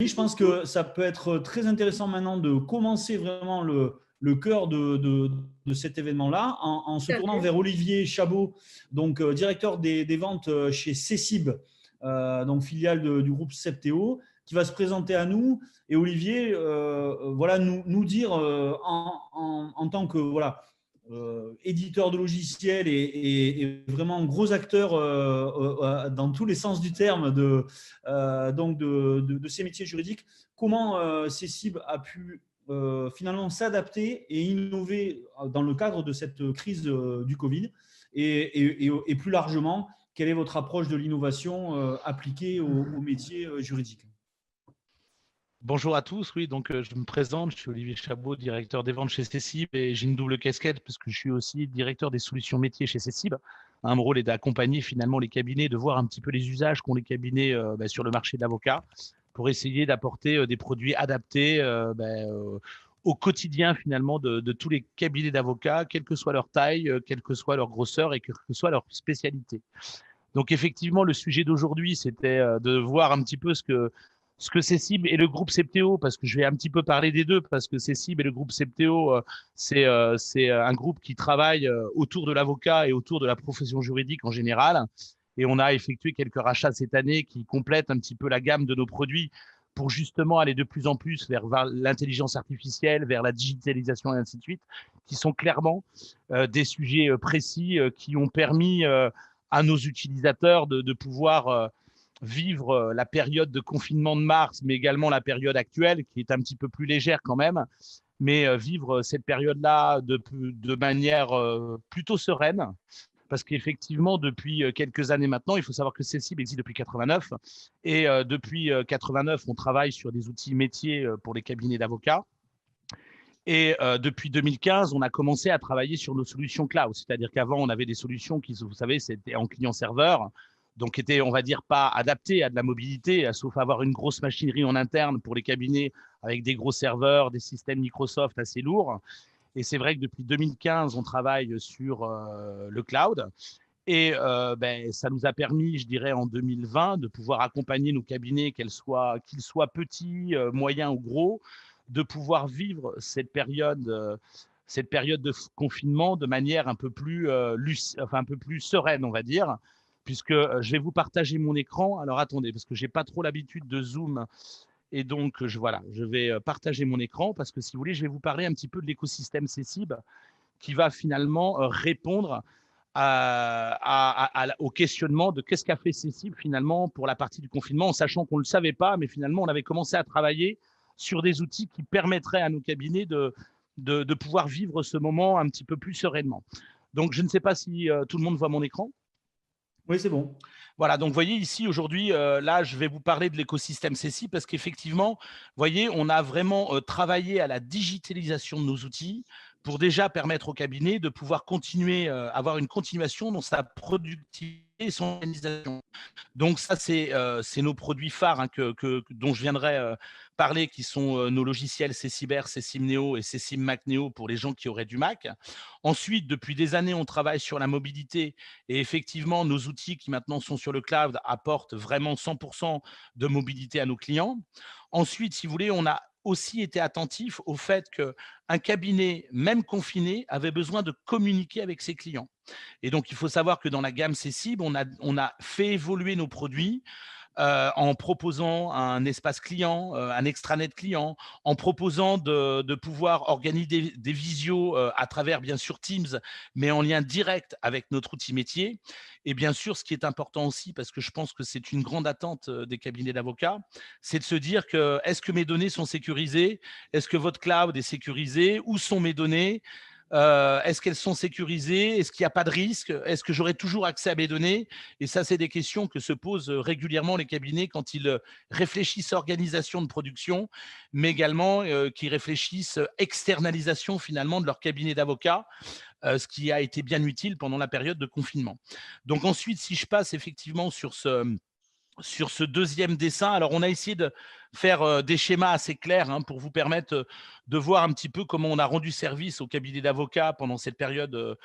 je pense que ça peut être très intéressant maintenant de commencer vraiment le cœur de cet événement-là en se tournant vers Olivier Chabot, donc directeur des ventes chez Cecib, donc filiale du groupe Septéo, qui va se présenter à nous. Et Olivier, voilà, nous dire en tant que éditeur de logiciels et vraiment gros acteur dans tous les sens du terme de ces métiers juridiques, comment Cecib a pu finalement s'adapter et innover dans le cadre de cette crise du Covid et plus largement, quelle est votre approche de l'innovation appliquée aux métiers juridiques? Bonjour à tous, oui, donc je me présente, je suis Olivier Chabot, directeur des ventes chez Cecib et j'ai une double casquette parce que je suis aussi directeur des solutions métiers chez Cecib. Mon rôle est d'accompagner finalement les cabinets, de voir un petit peu les usages qu'ont les cabinets sur le marché de l'avocat pour essayer d'apporter des produits adaptés au quotidien finalement de tous les cabinets d'avocats, quelle que soit leur taille, quelle que soit leur grosseur et quelle que soit leur spécialité. Donc effectivement, le sujet d'aujourd'hui, c'était de voir un petit peu ce que Cecib et le groupe Septéo, parce que je vais un petit peu parler des deux, parce que Cecib et le groupe Septéo, c'est un groupe qui travaille autour de l'avocat et autour de la profession juridique en général. Et on a effectué quelques rachats cette année qui complètent un petit peu la gamme de nos produits pour justement aller de plus en plus vers l'intelligence artificielle, vers la digitalisation et ainsi de suite, qui sont clairement des sujets précis qui ont permis à nos utilisateurs de pouvoir vivre la période de confinement de mars, mais également la période actuelle, qui est un petit peu plus légère quand même, mais vivre cette période-là de manière plutôt sereine. Parce qu'effectivement, depuis quelques années maintenant, il faut savoir que Cecib existe depuis 89. Et depuis 89, on travaille sur des outils métiers pour les cabinets d'avocats. Et depuis 2015, on a commencé à travailler sur nos solutions cloud. C'est-à-dire qu'avant, on avait des solutions qui, vous savez, c'était en client-serveur, donc étaient, on va dire, pas adaptées à de la mobilité, sauf avoir une grosse machinerie en interne pour les cabinets avec des gros serveurs, des systèmes Microsoft assez lourds. Et c'est vrai que depuis 2015, on travaille sur le cloud. Et ça nous a permis, je dirais, en 2020, de pouvoir accompagner nos cabinets, qu'ils soient petits, moyens ou gros, de pouvoir vivre cette période de confinement de manière un peu plus sereine, on va dire, puisque je vais vous partager mon écran. Alors attendez, parce que j'ai pas trop l'habitude de Zoom, et donc je vais partager mon écran parce que si vous voulez, je vais vous parler un petit peu de l'écosystème Cecib qui va finalement répondre au questionnement de qu'est-ce qu'a fait Cecib finalement pour la partie du confinement, en sachant qu'on ne le savait pas, mais finalement on avait commencé à travailler sur des outils qui permettraient à nos cabinets de pouvoir vivre ce moment un petit peu plus sereinement. Donc, je ne sais pas si tout le monde voit mon écran. Oui, c'est bon. Voilà, donc vous voyez ici aujourd'hui, là, je vais vous parler de l'écosystème Cecib parce qu'effectivement, vous voyez, on a vraiment travaillé à la digitalisation de nos outils pour déjà permettre au cabinet de pouvoir continuer, avoir une continuation dans sa productivité et son organisation. Donc ça, c'est nos produits phares hein, dont je viendrai parler, qui sont nos logiciels Ceciber, Cecim Neo et Cecim Mac Neo pour les gens qui auraient du Mac. Ensuite, depuis des années, on travaille sur la mobilité et effectivement, nos outils qui maintenant sont sur le cloud apportent vraiment 100% de mobilité à nos clients. Ensuite, si vous voulez, on a aussi été attentif au fait qu'un cabinet, même confiné, avait besoin de communiquer avec ses clients. Et donc, il faut savoir que dans la gamme Cecib, on a fait évoluer nos produits en proposant un espace client, un extranet client, en proposant de pouvoir organiser des visios à travers, bien sûr, Teams, mais en lien direct avec notre outil métier. Et bien sûr, ce qui est important aussi, parce que je pense que c'est une grande attente des cabinets d'avocats, c'est de se dire que est-ce que mes données sont sécurisées? Est-ce que votre cloud est sécurisé? Où sont mes données? Est-ce qu'elles sont sécurisées? Est-ce qu'il n'y a pas de risque? Est-ce que j'aurai toujours accès à mes données? Et ça, c'est des questions que se posent régulièrement les cabinets quand ils réfléchissent organisation de production, mais également qui réfléchissent externalisation finalement de leur cabinet d'avocats, ce qui a été bien utile pendant la période de confinement. Donc ensuite, si je passe effectivement sur ce deuxième dessin, alors on a essayé faire des schémas assez clairs pour vous permettre de voir un petit peu comment on a rendu service au cabinet d'avocats pendant cette période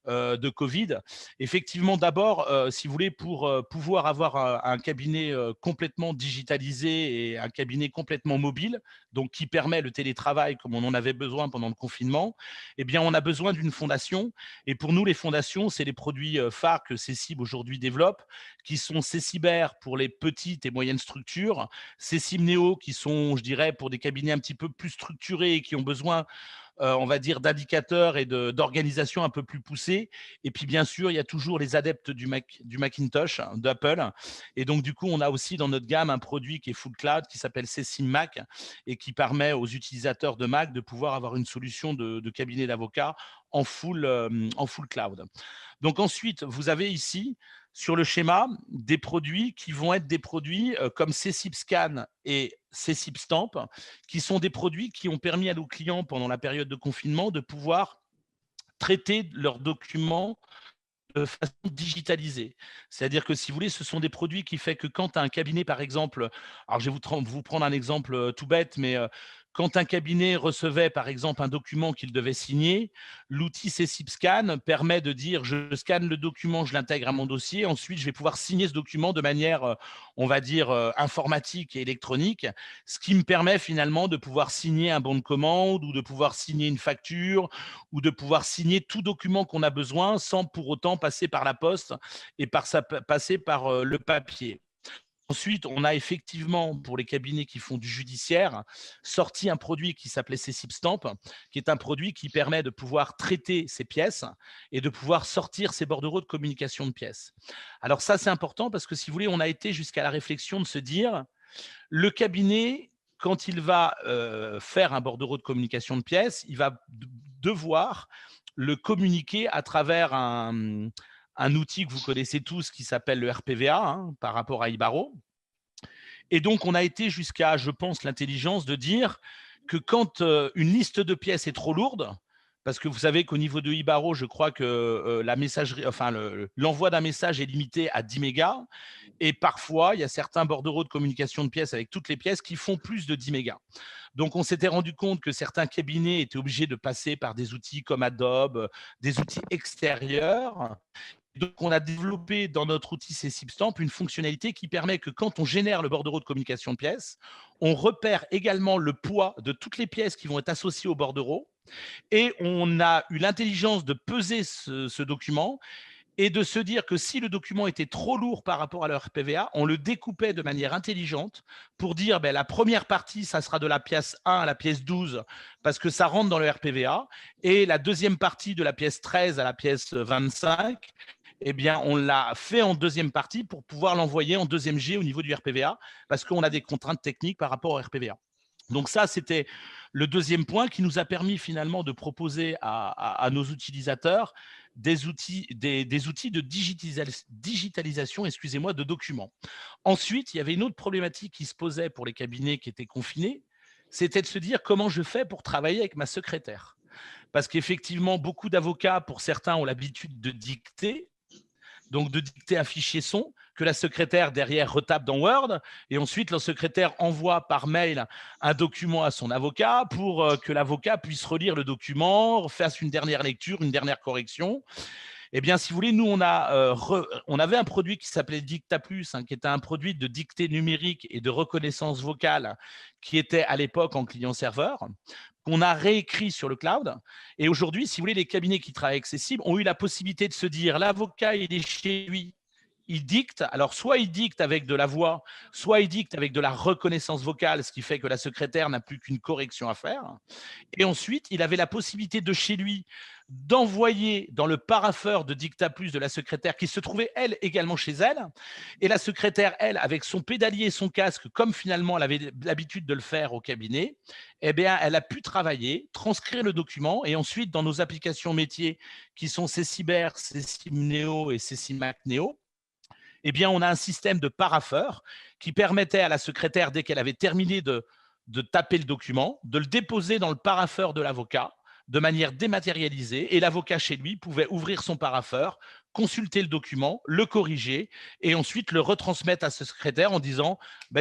de Covid. Effectivement, d'abord, si vous voulez, pour pouvoir avoir un cabinet complètement digitalisé et un cabinet complètement mobile, donc qui permet le télétravail comme on en avait besoin pendant le confinement, eh bien, on a besoin d'une fondation. Et pour nous, les fondations, c'est les produits phares que Cécib aujourd'hui développe, qui sont Céciber pour les petites et moyennes structures, Cécib Néo qui sont, je dirais, pour des cabinets un petit peu plus structurés et qui ont besoin on va dire, d'indicateurs et d'organisation un peu plus poussée. Et puis, bien sûr, il y a toujours les adeptes du Macintosh, d'Apple. Et donc, du coup, on a aussi dans notre gamme un produit qui est full cloud, qui s'appelle Cécim Mac et qui permet aux utilisateurs de Mac de pouvoir avoir une solution de cabinet d'avocat en full cloud. Donc, ensuite, vous avez ici, sur le schéma, des produits qui vont être des produits comme Cécib Scan et Cécib Stamp, qui sont des produits qui ont permis à nos clients, pendant la période de confinement, de pouvoir traiter leurs documents de façon digitalisée. C'est-à-dire que, si vous voulez, ce sont des produits qui font que quand un cabinet, par exemple, alors je vais vous prendre un exemple tout bête, mais quand un cabinet recevait, par exemple, un document qu'il devait signer, l'outil Cécib Scan permet de dire: je scanne le document, je l'intègre à mon dossier, ensuite je vais pouvoir signer ce document de manière, on va dire, informatique et électronique, ce qui me permet finalement de pouvoir signer un bon de commande ou de pouvoir signer une facture ou de pouvoir signer tout document qu'on a besoin sans pour autant passer par la poste et passer par le papier. Ensuite, on a effectivement, pour les cabinets qui font du judiciaire, sorti un produit qui s'appelait Cécib Stamp, qui est un produit qui permet de pouvoir traiter ces pièces et de pouvoir sortir ces bordereaux de communication de pièces. Alors ça, c'est important parce que, si vous voulez, on a été jusqu'à la réflexion de se dire, le cabinet, quand il va faire un bordereau de communication de pièces, il va devoir le communiquer à travers un outil que vous connaissez tous qui s'appelle le RPVA par rapport à Ibaro. Et donc, on a été jusqu'à, je pense, l'intelligence de dire que quand une liste de pièces est trop lourde, parce que vous savez qu'au niveau de Ibaro, je crois que la messagerie, enfin l'envoi d'un message est limité à 10 mégas. Et parfois, il y a certains bordereaux de communication de pièces avec toutes les pièces qui font plus de 10 mégas. Donc, on s'était rendu compte que certains cabinets étaient obligés de passer par des outils comme Adobe, des outils extérieurs. Donc, on a développé dans notre outil Cécib Stamp une fonctionnalité qui permet que, quand on génère le bordereau de communication de pièces, on repère également le poids de toutes les pièces qui vont être associées au bordereau. Et on a eu l'intelligence de peser ce document et de se dire que si le document était trop lourd par rapport à leur RPVA, on le découpait de manière intelligente pour dire la première partie, ça sera de la pièce 1 à la pièce 12 parce que ça rentre dans le RPVA, et la deuxième partie de la pièce 13 à la pièce 25, eh bien, on l'a fait en deuxième partie pour pouvoir l'envoyer en deuxième G au niveau du RPVA parce qu'on a des contraintes techniques par rapport au RPVA. Donc ça, c'était le deuxième point qui nous a permis finalement de proposer à nos utilisateurs des outils de digitalisation de documents. Ensuite, il y avait une autre problématique qui se posait pour les cabinets qui étaient confinés, c'était de se dire: comment je fais pour travailler avec ma secrétaire? Parce qu'effectivement, beaucoup d'avocats, pour certains, ont l'habitude de dicter, donc de dicter un fichier son que la secrétaire derrière retape dans Word, et ensuite le secrétaire envoie par mail un document à son avocat pour que l'avocat puisse relire le document, fasse une dernière lecture, une dernière correction. Eh bien, si vous voulez, nous, on avait un produit qui s'appelait Dicta Plus, qui était un produit de dictée numérique et de reconnaissance vocale qui était à l'époque en client-serveur, qu'on a réécrit sur le cloud. Et aujourd'hui, si vous voulez, les cabinets qui travaillent avec Cécib ont eu la possibilité de se dire: l'avocat, il est chez lui, il dicte. Alors, soit il dicte avec de la voix, soit il dicte avec de la reconnaissance vocale, ce qui fait que la secrétaire n'a plus qu'une correction à faire. Et ensuite, il avait la possibilité de chez lui d'envoyer dans le parapheur de Dicta Plus de la secrétaire, qui se trouvait, elle, également chez elle. Et la secrétaire, elle, avec son pédalier et son casque, comme finalement elle avait l'habitude de le faire au cabinet, eh bien, elle a pu travailler, transcrire le document, et ensuite, dans nos applications métiers, qui sont Céciber, Cécib Néo et Cécib Mac Néo, eh bien, on a un système de parapheur qui permettait à la secrétaire, dès qu'elle avait terminé de taper le document, de le déposer dans le parapheur de l'avocat de manière dématérialisée, et l'avocat chez lui pouvait ouvrir son parapheur, consulter le document, le corriger et ensuite le retransmettre à ce secrétaire en disant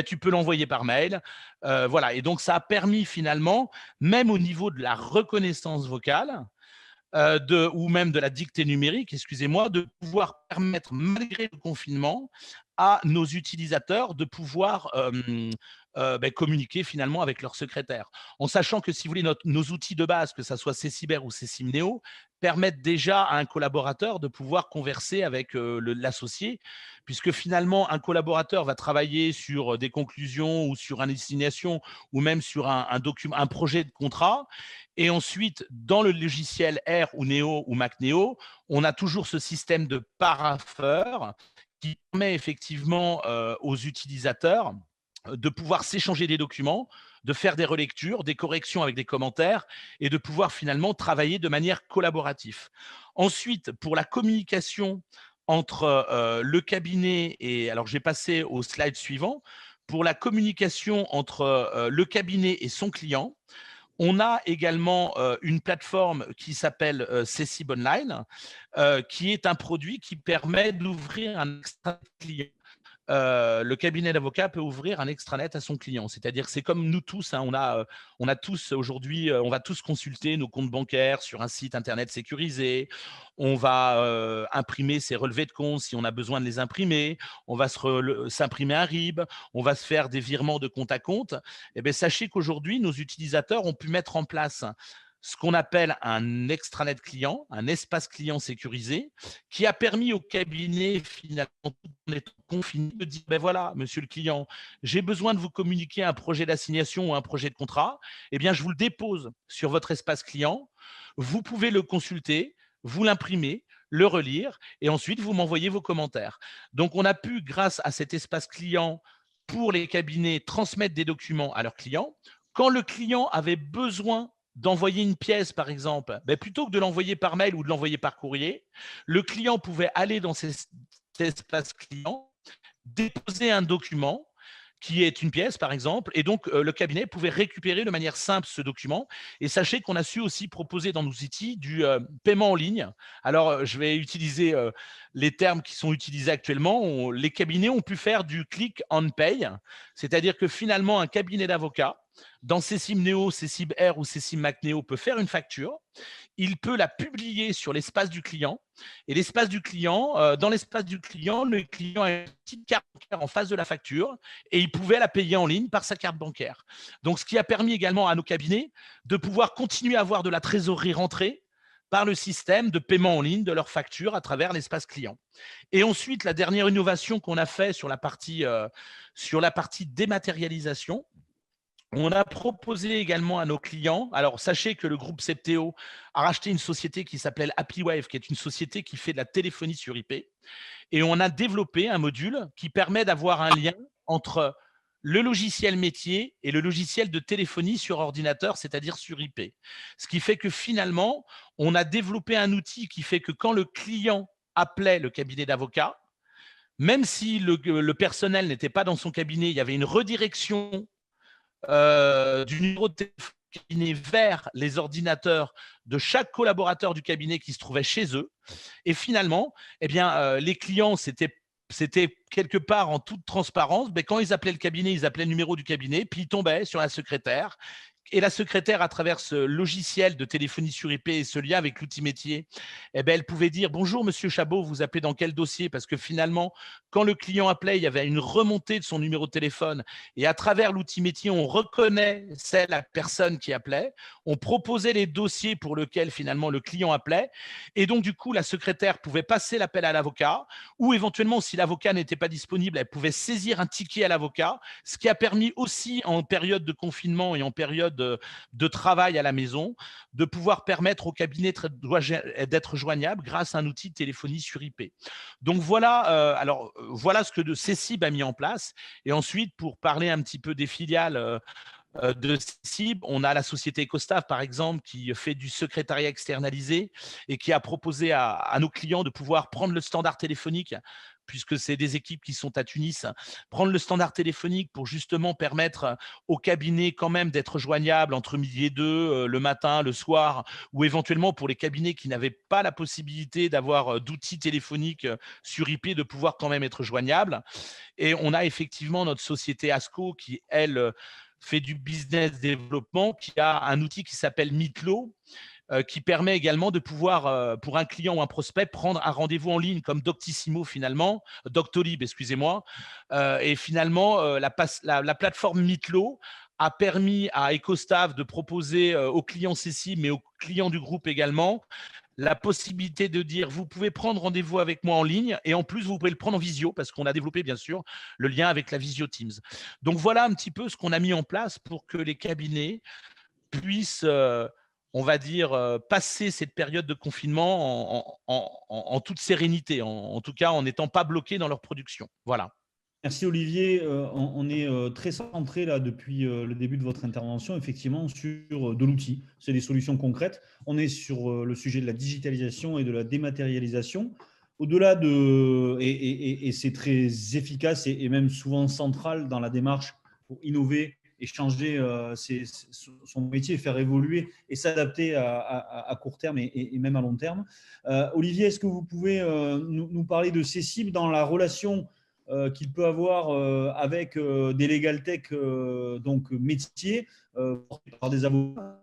tu peux l'envoyer par mail. Voilà. Et donc, ça a permis finalement, même au niveau de la reconnaissance vocale, ou même de la dictée numérique, excusez-moi, de pouvoir permettre, malgré le confinement, à nos utilisateurs de pouvoir communiquer finalement avec leur secrétaire. En sachant que, si vous voulez, nos outils de base, que ce soit Ceciber ou Cecim-Neo, permettent déjà à un collaborateur de pouvoir converser avec l'associé, puisque finalement, un collaborateur va travailler sur des conclusions ou sur une assignation ou même sur un projet de contrat. Et ensuite, dans le logiciel R ou Neo ou Mac Neo, on a toujours ce système de parapheur qui permet effectivement aux utilisateurs de pouvoir s'échanger des documents, de faire des relectures, des corrections avec des commentaires et de pouvoir finalement travailler de manière collaborative. Ensuite, pour la communication entre le cabinet et… Alors, je vais passer au slide suivant. Pour la communication entre le cabinet et son client, on a également une plateforme qui s'appelle Cecib Online, qui est un produit qui permet d'ouvrir un extranet client. Le cabinet d'avocats peut ouvrir un extranet à son client. C'est-à-dire que c'est comme nous tous, hein, on a tous aujourd'hui, on va tous consulter nos comptes bancaires sur un site internet sécurisé. On va imprimer ses relevés de compte si on a besoin de les imprimer. On va s'imprimer un RIB. On va se faire des virements de compte à compte. Eh bien, sachez qu'aujourd'hui, nos utilisateurs ont pu mettre en place ce qu'on appelle un extranet client, un espace client sécurisé, qui a permis au cabinet, finalement, tout en étant confiné, de dire voilà, monsieur le client, j'ai besoin de vous communiquer un projet d'assignation ou un projet de contrat. Eh bien, je vous le dépose sur votre espace client. Vous pouvez le consulter, vous l'imprimer, le relire et ensuite vous m'envoyez vos commentaires. Donc, on a pu, grâce à cet espace client, pour les cabinets, transmettre des documents à leurs clients. Quand le client avait besoin d'envoyer une pièce, par exemple, plutôt que de l'envoyer par mail ou de l'envoyer par courrier, le client pouvait aller dans cet espace client, déposer un document qui est une pièce, par exemple, et donc le cabinet pouvait récupérer de manière simple ce document. Et sachez qu'on a su aussi proposer dans nos outils du paiement en ligne. Alors, je vais utiliser les termes qui sont utilisés actuellement. Les cabinets ont pu faire du click on pay, c'est-à-dire que finalement, un cabinet d'avocats, dans Cecim-Neo, Cecib-R ou Cecim-Mac Neo, peut faire une facture. Il peut la publier sur l'espace du client. Et l'espace du client, dans l'espace du client, le client a une petite carte bancaire en face de la facture et il pouvait la payer en ligne par sa carte bancaire. Donc, ce qui a permis également à nos cabinets de pouvoir continuer à avoir de la trésorerie rentrée par le système de paiement en ligne de leurs factures à travers l'espace client. Et ensuite, la dernière innovation qu'on a fait sur la partie dématérialisation, on a proposé également à nos clients, alors sachez que le groupe Septéo a racheté une société qui s'appelle HappyWave, qui est une société qui fait de la téléphonie sur IP, et on a développé un module qui permet d'avoir un lien entre le logiciel métier et le logiciel de téléphonie sur ordinateur, c'est-à-dire sur IP. Ce qui fait que finalement, on a développé un outil qui fait que quand le client appelait le cabinet d'avocats, même si le personnel n'était pas dans son cabinet, il y avait une redirection du numéro de téléphone cabinet vers les ordinateurs de chaque collaborateur du cabinet qui se trouvait chez eux. Et finalement, les clients, c'était quelque part en toute transparence. Quand ils appelaient le cabinet, ils appelaient le numéro du cabinet, puis ils tombaient sur la secrétaire. Et la secrétaire, à travers ce logiciel de téléphonie sur IP et ce lien avec l'outil métier, elle pouvait dire « Bonjour, monsieur Chabot, vous appelez dans quel dossier ?» Parce que finalement, quand le client appelait, il y avait une remontée de son numéro de téléphone. Et à travers l'outil métier, on reconnaissait la personne qui appelait. On proposait les dossiers pour lesquels finalement le client appelait. Et donc, du coup, la secrétaire pouvait passer l'appel à l'avocat ou éventuellement, si l'avocat n'était pas disponible, elle pouvait saisir un ticket à l'avocat, ce qui a permis aussi, en période de confinement et en période de travail à la maison, de pouvoir permettre au cabinet d'être joignable grâce à un outil de téléphonie sur IP. Donc voilà, voilà ce que Cecib a mis en place. Et ensuite, pour parler un petit peu des filiales de cibles. On a la société EcoStaff, par exemple, qui fait du secrétariat externalisé et qui a proposé à nos clients de pouvoir prendre le standard téléphonique, puisque c'est des équipes qui sont à Tunis, prendre le standard téléphonique pour justement permettre au cabinet quand même d'être joignable entre midi et 2, le matin, le soir, ou éventuellement pour les cabinets qui n'avaient pas la possibilité d'avoir d'outils téléphoniques sur IP, de pouvoir quand même être joignable. Et on a effectivement notre société Asco qui, elle, fait du business développement, qui a un outil qui s'appelle Mitlo, qui permet également de pouvoir, pour un client ou un prospect, prendre un rendez-vous en ligne comme Doctissimo finalement, Doctolib, excusez-moi. Et finalement, la plateforme Mitlo a permis à EcoStaff de proposer aux clients Cécile, mais aux clients du groupe également, la possibilité de dire vous pouvez prendre rendez-vous avec moi en ligne et en plus vous pouvez le prendre en visio parce qu'on a développé bien sûr le lien avec la visio Teams. Donc voilà un petit peu ce qu'on a mis en place pour que les cabinets puissent, on va dire, passer cette période de confinement en toute sérénité, en tout cas en n'étant pas bloqués dans leur production. Voilà. Merci Olivier. On est très centré là depuis le début de votre intervention, effectivement, sur de l'outil. C'est des solutions concrètes. On est sur le sujet de la digitalisation et de la dématérialisation. Au-delà de, et c'est très efficace et même souvent central dans la démarche pour innover et changer son métier, faire évoluer et s'adapter à court terme et même à long terme. Olivier, est-ce que vous pouvez nous parler de ces cibles dans la relation qu'il peut avoir avec des legal tech donc métiers portés par des avocats,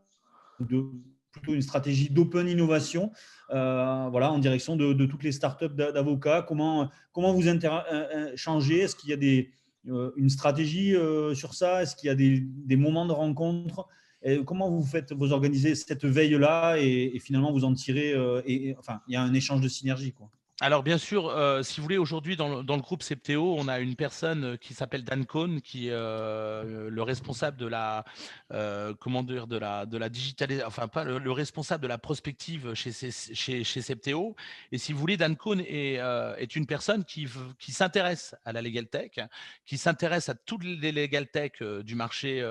plutôt une stratégie d'open innovation, voilà, en direction de toutes les startups d'avocats. Comment vous changez? Est-ce qu'il y a une stratégie sur ça? Est-ce qu'il y a des moments de rencontre? Et comment vous organisez cette veille-là et finalement vous en tirez enfin, il y a un échange de synergie, quoi. Alors bien sûr, si vous voulez, aujourd'hui dans le groupe Septéo, on a une personne qui s'appelle Dan Cohn, qui est le responsable de la comment dire, de la digitalisation, enfin pas le responsable de la prospective chez Septéo. Et si vous voulez, Dan Cohn est une personne qui s'intéresse à la legal tech, qui s'intéresse à toutes les legal tech du marché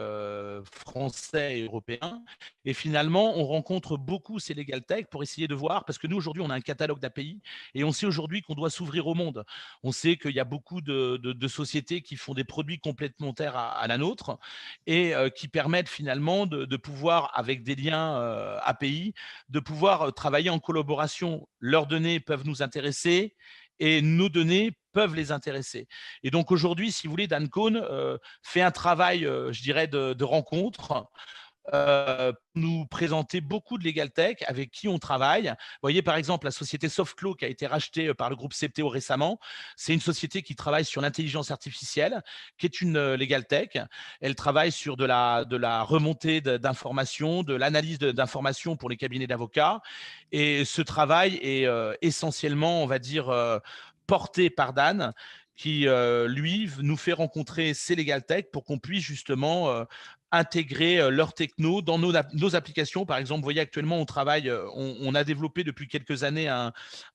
français et européen. Et finalement, on rencontre beaucoup ces legal tech pour essayer de voir, parce que nous aujourd'hui on a un catalogue d'API et on sait aujourd'hui qu'on doit s'ouvrir au monde. On sait qu'il y a beaucoup de sociétés qui font des produits complémentaires à la nôtre et qui permettent finalement de pouvoir, avec des liens API, de pouvoir travailler en collaboration. Leurs données peuvent nous intéresser et nos données peuvent les intéresser. Et donc aujourd'hui, si vous voulez, Dan Cohn fait un travail, je dirais, de rencontre, nous présenter beaucoup de legal tech avec qui on travaille. Vous voyez, par exemple, la société Softclaw qui a été rachetée par le groupe Septéo récemment. C'est une société qui travaille sur l'intelligence artificielle, qui est une legal tech. Elle travaille sur de la remontée d'informations, de l'analyse d'informations pour les cabinets d'avocats. Et ce travail est essentiellement, on va dire, porté par Dan, qui, lui, nous fait rencontrer ces legal tech pour qu'on puisse justement intégrer leur techno dans nos applications. Par exemple, vous voyez, actuellement, on travaille, on a développé depuis quelques années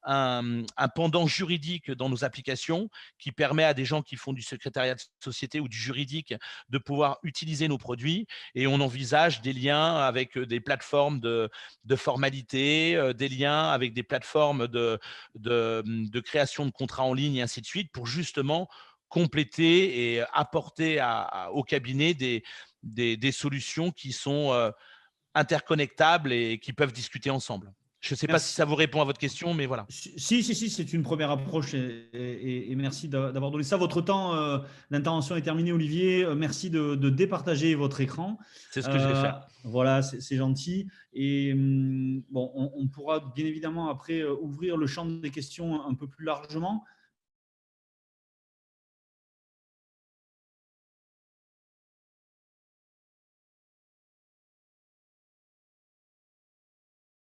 un pendant juridique dans nos applications qui permet à des gens qui font du secrétariat de société ou du juridique de pouvoir utiliser nos produits. Et on envisage des liens avec des plateformes de formalité, des liens avec des plateformes de création de contrats en ligne et ainsi de suite pour justement compléter et apporter au cabinet des solutions qui sont interconnectables et qui peuvent discuter ensemble. Je ne sais pas si ça vous répond à votre question, mais voilà. Si, c'est une première approche et merci d'avoir donné ça. Votre temps d'intervention est terminé, Olivier. Merci de départager votre écran. C'est ce que je vais faire. Voilà, c'est gentil. Et bon, on pourra bien évidemment après ouvrir le champ des questions un peu plus largement.